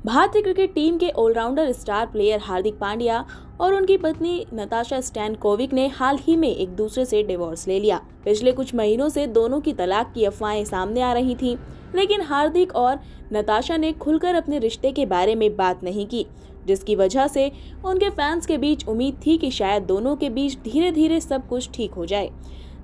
भारतीय cricket team के allrounder star player Hardik Pandya और उनकी पत्नी नताशा स्टैनकोविक ने हाल ही में एक दूसरे से डिवोर्स ले लिया। पिछले कुछ महीनों से दोनों की तलाक की अफवाहें सामने आ रही थीं, लेकिन हार्दिक और नताशा ने खुलकर अपने रिश्ते के बारे में बात नहीं की, जिसकी वजह से उनके फैंस के बीच उम्मीद थी कि शायद दोनों के बीच धीरे धीरे सब कुछ ठीक हो जाए।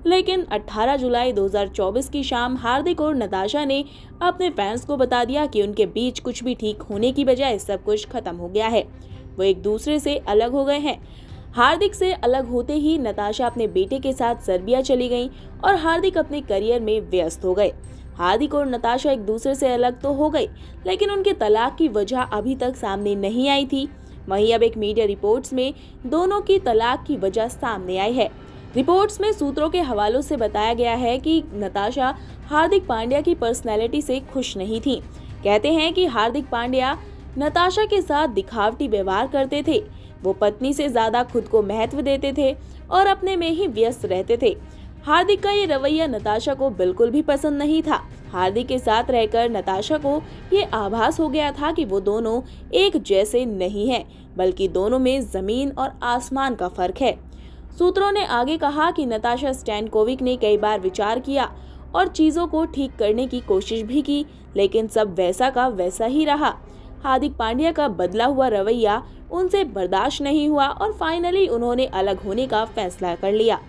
लेकिन 18 जुलाई 2024 की शाम हार्दिक और नताशा ने अपने फैंस को बता दिया कि उनके बीच कुछ भी ठीक होने की बजाय सब कुछ खत्म हो गया है। वो एक दूसरे से अलग हो गए हैं। हार्दिक से अलग होते ही नताशा अपने बेटे के साथ सर्बिया चली गईं और हार्दिक अपने करियर में व्यस्त हो गए। हार्दिक और नताशा एक दूसरे से अलग तो हो गए, लेकिन उनके तलाक की वजह अभी तक सामने नहीं आई थी। वहीं अब एक मीडिया रिपोर्ट्स में दोनों की तलाक की वजह सामने आई है। रिपोर्ट्स में सूत्रों के हवालों से बताया गया है कि नताशा हार्दिक पांड्या की पर्सनैलिटी से खुश नहीं थी। कहते हैं कि हार्दिक पांड्या नताशा के साथ दिखावटी व्यवहार करते थे। वो पत्नी से ज्यादा खुद को महत्व देते थे और अपने में ही व्यस्त रहते थे। हार्दिक का ये रवैया नताशा को बिल्कुल भी पसंद नहीं था। हार्दिक के साथ रहकर नताशा को ये आभास हो गया था कि वो दोनों एक जैसे नहीं हैं, बल्कि दोनों में जमीन और आसमान का फर्क है। सूत्रों ने आगे कहा कि नताशा स्टैनकोविक ने कई बार विचार किया और चीजों को ठीक करने की कोशिश भी की, लेकिन सब वैसा का वैसा ही रहा। हार्दिक पांड्या का बदला हुआ रवैया उनसे बर्दाश्त नहीं हुआ और फाइनली उन्होंने अलग होने का फैसला कर लिया।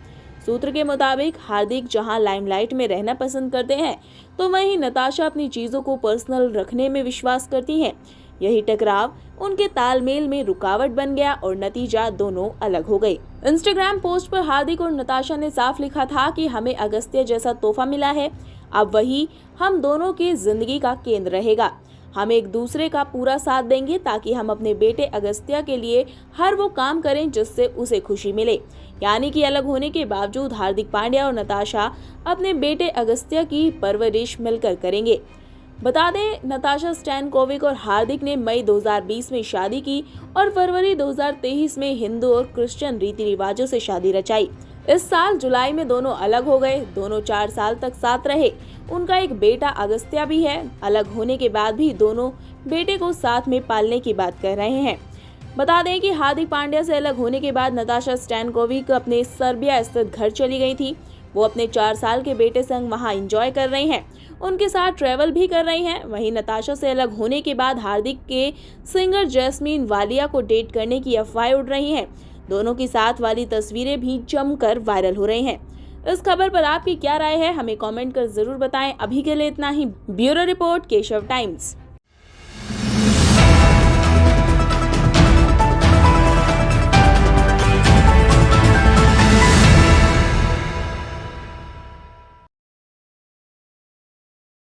सूत्र के मुताबिक हार्दिक जहां लाइमलाइट में रहना पसंद करते हैं, तो वहीं नताशा अपनी चीजों को पर्सनल रखने में विश्वास करती हैं। यही टकराव उनके तालमेल में रुकावट बन गया और नतीजा दोनों अलग हो गए। इंस्टाग्राम पोस्ट पर हार्दिक और नताशा ने साफ लिखा था कि हमें अगस्त्य जैसा तोहफा मिला है, अब वही हम दोनों की जिंदगी का केंद्र रहेगा। हम एक दूसरे का पूरा साथ देंगे ताकि हम अपने बेटे अगस्त्य के लिए हर वो काम करें जिससे उसे खुशी मिले। यानी कि अलग होने के बावजूद हार्दिक पांड्या और नताशा अपने बेटे अगस्त्य की परवरिश मिलकर करेंगे। बता दें, नताशा स्टैनकोविक और हार्दिक ने मई 2020 में शादी की और फरवरी 2023 में हिंदू और क्रिश्चियन रीति रिवाजों से शादी रचाई। इस साल जुलाई में दोनों अलग हो गए। दोनों 4 साल तक साथ रहे। उनका एक बेटा अगस्त्य भी है। अलग होने के बाद भी दोनों बेटे को साथ में पालने की बात कर रहे हैं। बता दें कि हार्दिक पांड्या से अलग होने के बाद नताशा स्टैनकोविक अपने सर्बिया स्थित घर चली गई थी। वो अपने 4 साल के बेटे संग वहां एंजॉय कर रही हैं। उनके साथ ट्रैवल भी कर रही हैं। वहीं नताशा से अलग होने के बाद हार्दिक के सिंगर जैस्मीन वालिया को डेट करने की अफवाहें उड़ रही हैं। दोनों की साथ वाली तस्वीरें भी जमकर वायरल हो रही हैं। इस खबर पर आपकी क्या राय है, हमें कमेंट कर जरूर बताएं। अभी के लिए इतना ही। Bureau report, Keshav times.